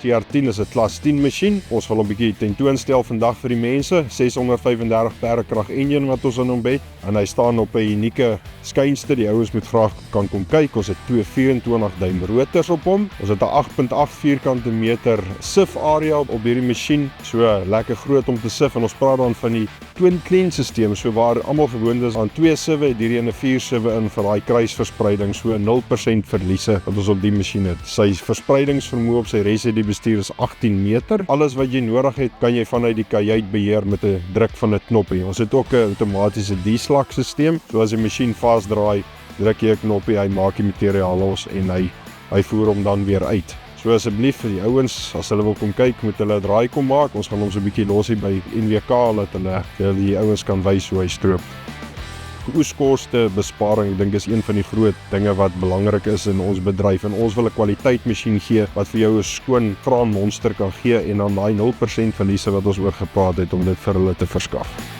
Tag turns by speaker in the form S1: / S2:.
S1: TR10 is 'n klas 10 masjien. Ons gaan hom 'n bietjie tentoonstel vandag vir die mense. 635 perdkrag enjin wat ons in hom het. En hy staan op 'n unieke skynste. Die ouens moet graag kan kom kyk. Ons het 2 24 duim rotors op hom. Ons het 'n 8.8 vierkante meter sif area op hierdie masjien. So lekker groot om te sif, en ons praat dan van die twin clean stelsel, so waar almal gewoond is aan 2 siwe, het hierdie 'n 4 siwe in vir daai kruisverspreiding, so 0% verliese wat ons op die masjien het. Sy verspreidingsvermoë op sy residubestuur is 18 meter. Alles wat jy nodig het, kan jy vanuit die kajuit beheer met 'n druk van 'n knoppie. Ons het ook 'n outomatiese deslag stelsel, so as die masjien vasdraai, druk jy 'n knoppie, hy maak die materiaal los en hy voer hom dan weer uit. So asseblief vir die ouens, as hulle wil kom kyk, moet hulle 'n draai kom maak. Ons gaan hom so 'n bietjie los hier by NWK, dat hulle die ouens kan wys hoe hy stroop. Oeskoste besparing, ek dink is een van die groot dinge wat belangrik is in ons bedryf, en ons wil 'n kwaliteit masjien gee wat vir jou 'n skoon graan monster kan gee, en dan daai 0% verliese wat ons oor gepraat het om dit vir hulle te verskaf.